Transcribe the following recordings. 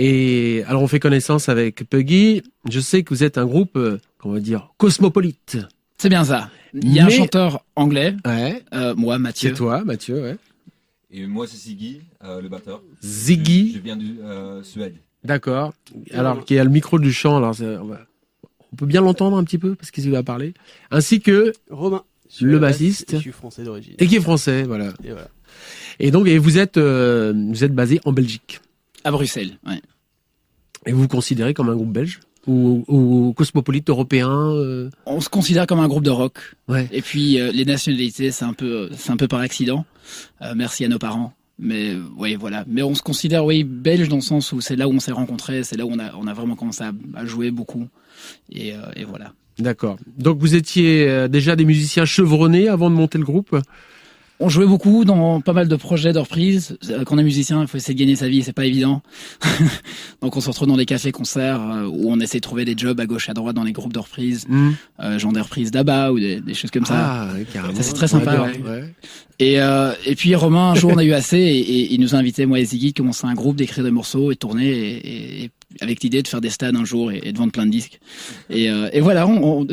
Et alors, on fait connaissance avec Puggy. Je sais que vous êtes un groupe, comment on va dire, cosmopolite. C'est bien ça. Il y a un chanteur anglais. Ouais. Moi, Mathieu. C'est toi, Mathieu, ouais. Et moi, c'est Ziggy, le batteur. Ziggy. Je viens de Suède. D'accord. Alors, qui a le micro du chant. Alors, on peut bien l'entendre un petit peu parce qu'il va parler. Ainsi que Romain, le bassiste. Je suis français d'origine. Et qui est français, voilà. Et voilà. Et donc, vous êtes basé en Belgique. À Bruxelles, ouais. Et vous vous considérez comme un groupe belge ou cosmopolite européen On se considère comme un groupe de rock. Ouais. Et puis les nationalités, c'est un peu par accident. Merci à nos parents. Mais oui, voilà. Mais on se considère belge dans le sens où c'est là où on s'est rencontrés, c'est là où on a vraiment commencé à jouer beaucoup. Et voilà. D'accord. Donc vous étiez déjà des musiciens chevronnés avant de monter le groupe? On jouait beaucoup dans pas mal de projets de reprise. Quand on est musicien, il faut essayer de gagner sa vie, c'est pas évident. Donc on se retrouve dans des cafés-concerts où on essaie de trouver des jobs à gauche à droite dans les groupes de reprise, genre des reprises d'ABBA ou des choses comme ça. Ah, carrément. Ça c'est très sympa. Ouais. Ouais. Et puis Romain, un jour on a eu assez et il nous a invités, moi et Ziggy, commencer un groupe, d'écrire des morceaux et de tourner et avec l'idée de faire des stades un jour et de vendre plein de disques. Et voilà,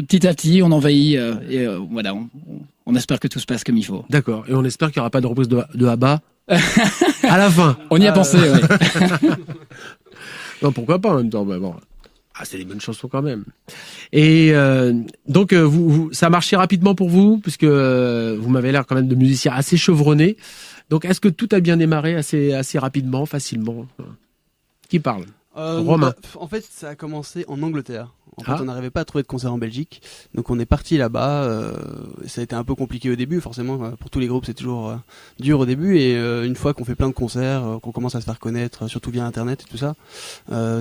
petit à petit on envahit voilà. On espère que tout se passe comme il faut. D'accord. Et on espère qu'il n'y aura pas de reprise de ABBA à la fin. On y a pensé, oui. Non, pourquoi pas en même temps. Bah, bon. C'est des bonnes chansons quand même. Et donc, ça a marché rapidement pour vous, puisque vous m'avez l'air quand même de musicien assez chevronné. Donc, est-ce que tout a bien démarré assez rapidement, facilement? Qui parle? Romain. En fait, ça a commencé en Angleterre. En fait, on n'arrivait pas à trouver de concert en Belgique, donc on est parti là-bas. Ça a été un peu compliqué au début, forcément. Pour tous les groupes, c'est toujours dur au début. Et une fois qu'on fait plein de concerts, qu'on commence à se faire connaître, surtout via Internet et tout ça,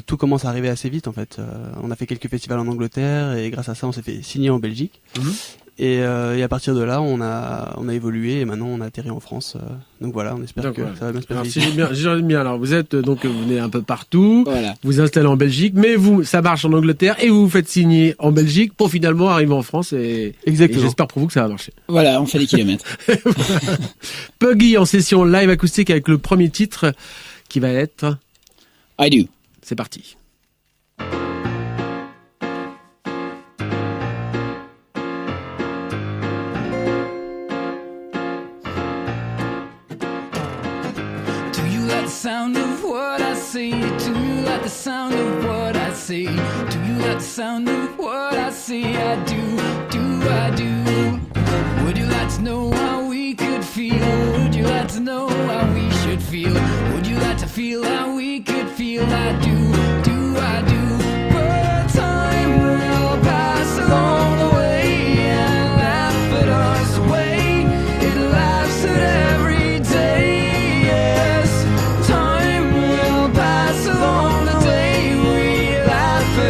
tout commence à arriver assez vite. En fait, on a fait quelques festivals en Angleterre et grâce à ça, on s'est fait signer en Belgique. Et à partir de là, on a évolué et maintenant on a atterri en France. Donc voilà, on espère que ça va bien se passer. J'ai bien. Alors vous êtes vous venez un peu partout, voilà. Vous installez en Belgique, mais ça marche en Angleterre et vous vous faites signer en Belgique pour finalement arriver en France et j'espère pour vous que ça va marcher. Voilà, on fait des kilomètres. Puggy en session live acoustique avec le premier titre qui va être I Do. C'est parti. Sound of what I say. Do you like the sound of what I say? Do you like the sound of what I say? I do. Would you like to know how we could feel? Would you like to know how we should feel? Would you like to feel how we could feel? I do. But time will pass along the way and laugh at us away. It laughs at every day.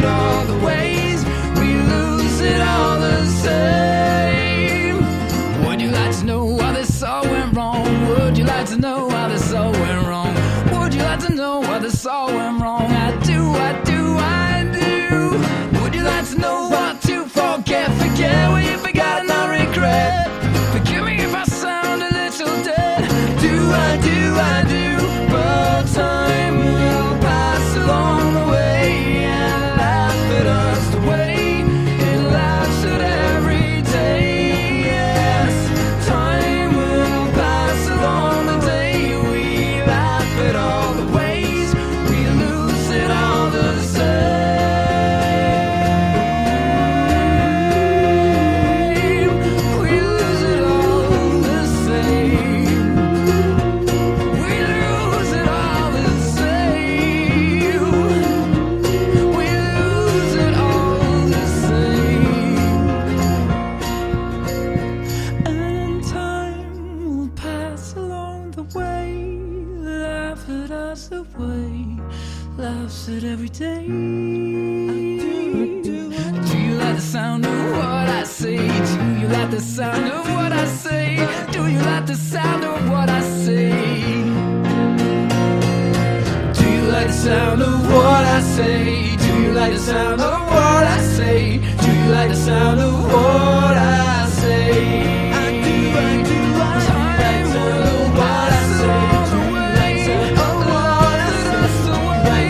All the ways we lose it all the same. Would you like to know how this all went wrong? Would you like to know how this all went wrong? Would you like to know how this all went wrong? I do. Would you like to know what to forget what you forgot and not regret? Forgive me if I sound a little dead. I do. But time will pass along the way and laugh at us the way it laughs at every day. Yes, time will pass along the day we laugh at all the ways we lose it all the same. We lose it all the same. We lose it all the same. We lose it all the same. And time will pass along the way, laugh at us away, laughs at every day. Do you like the sound of what I say? Do you like the sound of what I say? Do you like the sound of what I say? Do you like the sound of what I say? Do you like the sound of what I say? Do you like the sound of what I say? I do. Time will pass along the way. Oh, Lord, that's the way.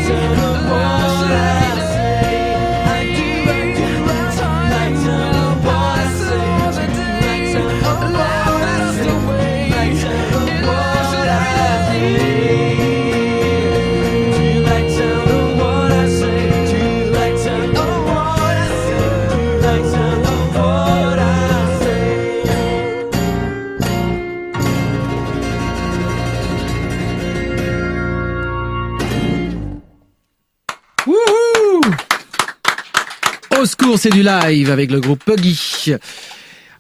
Au secours, c'est du live avec le groupe Puggy.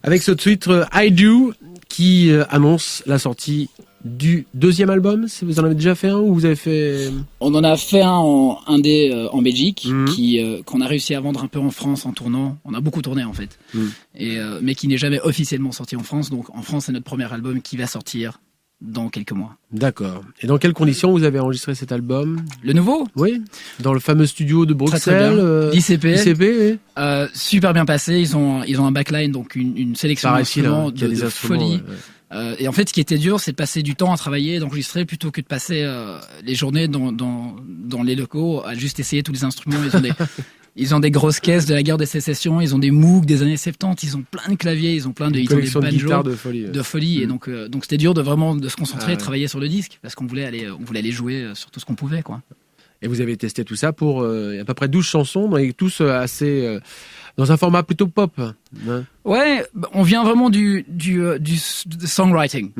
Avec ce titre I Do qui annonce la sortie du deuxième album. Vous en avez déjà fait un ou vous avez fait... On en a fait un en indé en Belgique qu'on a réussi à vendre un peu en France en tournant. On a beaucoup tourné en fait. Mais qui n'est jamais officiellement sorti en France. Donc en France, c'est notre premier album qui va sortir dans quelques mois. D'accord. Et dans quelles conditions vous avez enregistré cet album? Le nouveau? Oui. Dans le fameux studio de Bruxelles. Très bien. ICP, oui. Super bien passé. Ils ont un backline, donc une sélection d'instruments de folie. Ouais. Et en fait, ce qui était dur, c'est de passer du temps à travailler, d'enregistrer, plutôt que de passer les journées dans les locaux à juste essayer tous les instruments. Ils ont des grosses caisses de la guerre des sécessions, ils ont des Moog des années 70, ils ont plein de claviers, ils ont des banjos, de folie. Et donc c'était dur de se concentrer et de travailler sur le disque, parce qu'on voulait aller jouer sur tout ce qu'on pouvait, quoi. Et vous avez testé tout ça pour à peu près 12 chansons, mais tous assez dans un format plutôt pop. Hein. Ouais, on vient vraiment du songwriting.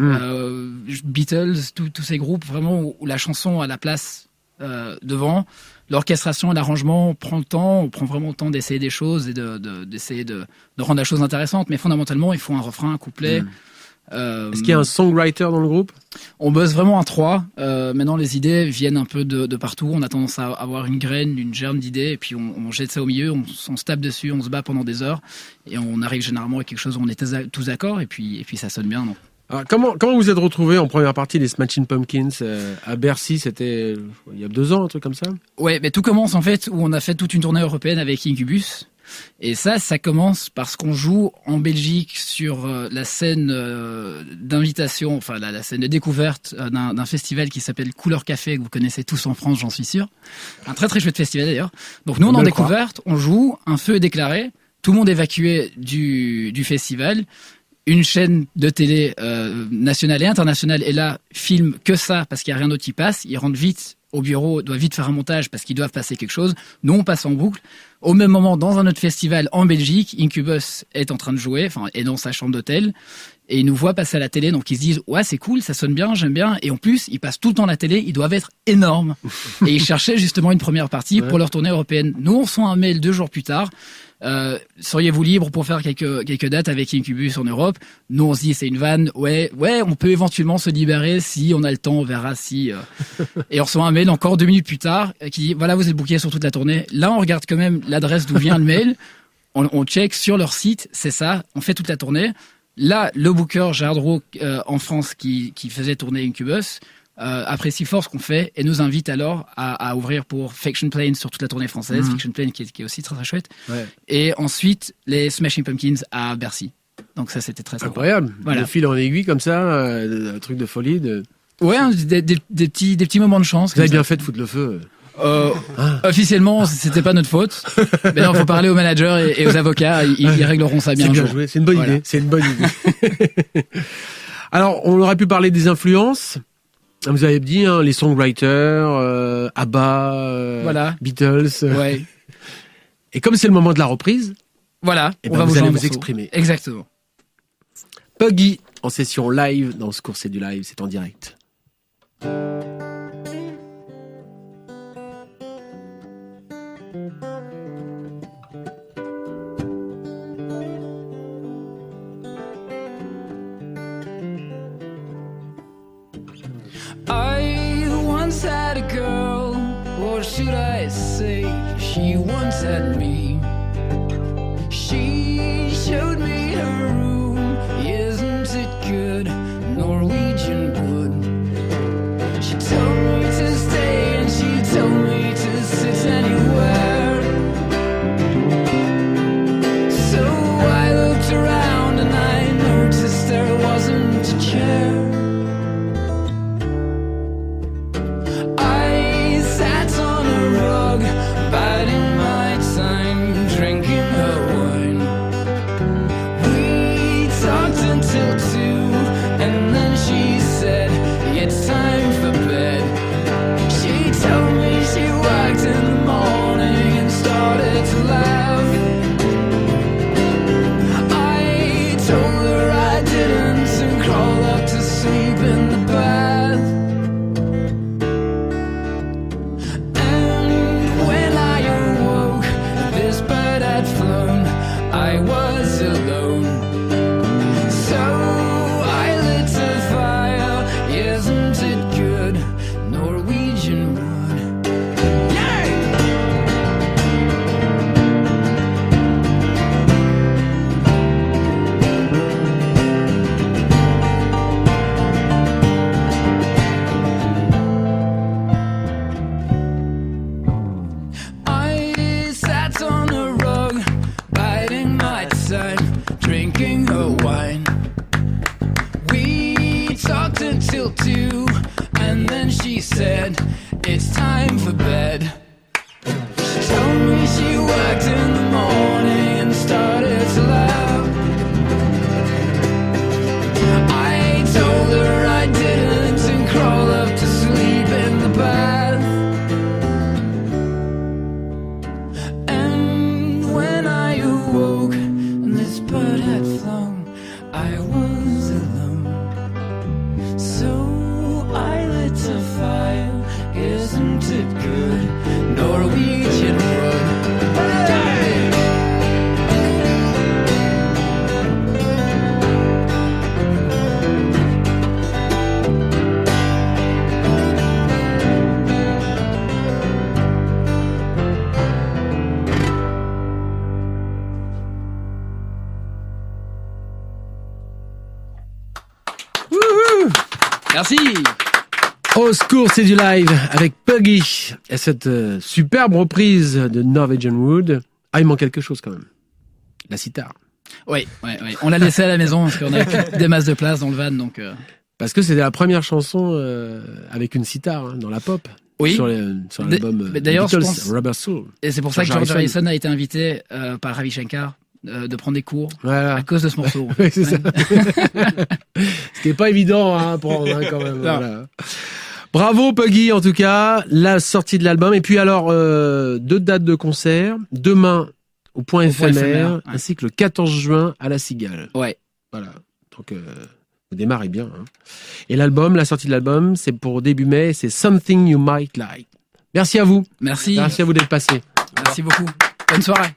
Beatles, tous ces groupes vraiment où la chanson a la place devant. L'orchestration et l'arrangement, on prend le temps, on prend vraiment le temps d'essayer des choses et d'essayer de rendre la chose intéressante. Mais fondamentalement, il faut un refrain, un couplet. Est-ce qu'il y a un songwriter dans le groupe? On bosse vraiment à trois. Maintenant, les idées viennent un peu de partout. On a tendance à avoir une graine, une germe d'idées, et puis on jette ça au milieu, on se tape dessus, on se bat pendant des heures, et on arrive généralement à quelque chose où on est tous d'accord, et puis ça sonne bien. Donc. Alors, comment vous êtes retrouvés en première partie des Smashing Pumpkins à Bercy? C'était il y a 2 ans, un truc comme ça? Ouais, mais tout commence en fait où on a fait toute une tournée européenne avec Incubus. Et ça commence parce qu'on joue en Belgique sur la scène d'invitation, enfin la scène de découverte d'un festival qui s'appelle Couleur Café, que vous connaissez tous en France, j'en suis sûr. Un très très chouette festival d'ailleurs. Donc nous on est en découverte, on joue, un feu est déclaré, tout le monde est évacué du festival. Une chaîne de télé nationale et internationale est là, filme que ça parce qu'il n'y a rien d'autre qui passe. Ils rentrent vite au bureau, doivent vite faire un montage parce qu'ils doivent passer quelque chose. Nous, on passe en boucle. Au même moment, dans un autre festival en Belgique, Incubus est en train de jouer, est dans sa chambre d'hôtel. Et ils nous voient passer à la télé, donc ils se disent « Ouais, c'est cool, ça sonne bien, j'aime bien. » Et en plus, ils passent tout le temps à la télé, ils doivent être énormes. Et ils cherchaient justement une première partie pour leur tournée européenne. Nous, on reçoit un mail 2 jours plus tard. Seriez-vous libre pour faire quelques dates avec Incubus en Europe? Nous, on se dit c'est une vanne. Ouais, on peut éventuellement se libérer si on a le temps, on verra si. Et on reçoit un mail encore 2 minutes plus tard qui dit voilà, vous êtes booké sur toute la tournée. Là, on regarde quand même l'adresse d'où vient le mail. On check sur leur site, c'est ça. On fait toute la tournée. Là, le booker Gérard Roux en France qui faisait tourner Incubus apprécie fort ce qu'on fait et nous invite alors à ouvrir pour Fiction Plane sur toute la tournée française, Fiction Plane qui est aussi très très chouette. Ouais. Et ensuite les Smashing Pumpkins à Bercy. Donc ça c'était très incroyable. Voilà. De fil en aiguille comme ça, un truc de folie. Ouais, des petits moments de chance. Vous avez bien fait de foutre le feu. Officiellement, c'était pas notre faute. Mais non, faut parler aux managers et aux avocats. Ils régleront ça bien. C'est bien joué. C'est une bonne idée. C'est une bonne idée. Alors, on aurait pu parler des influences. Vous avez dit les songwriters, ABBA, Beatles. Ouais. Et comme c'est le moment de la reprise, voilà, on va vous exprimer. Exactement. Puggy en session live dans ce cours c'est du live, c'est en direct. I once had a girl, what should I say? She once had me. She showed me her room, isn't it good? Norwegian wood. She told me to stay and she told me to sit anywhere. So I looked around and I noticed there wasn't a chair. Biding my time, drinking her wine. We talked until 2, Merci. Au secours, c'est du live avec Puggy et cette superbe reprise de Norwegian Wood. Ah, il manque quelque chose quand même. La sitar. Oui. On l'a laissé à la maison parce qu'on avait plus des masses de place dans le van, donc. Parce que c'était la première chanson avec une sitar dans la pop. Oui. Sur l'album D'ailleurs, je Beatles, pense- Rubber Soul. Et c'est pour ça que George George Harrison. Harrison a été invité par Ravi Shankar de prendre des cours Voilà. à cause de ce morceau. Oui, c'est ça. C'était pas évident à prendre quand même. Non. Voilà. Bravo Puggy en tout cas, la sortie de l'album. Et puis alors, 2 dates de concert. Demain au Point Éphémère, ouais. ainsi que le 14 juin à la Cigale. Ouais. Voilà. Donc, vous démarrez bien. Hein. Et l'album, la sortie de l'album, c'est pour début mai, c'est Something You Might Like. Merci à vous. Merci. Merci à vous d'être passés. Merci beaucoup. Bonne soirée.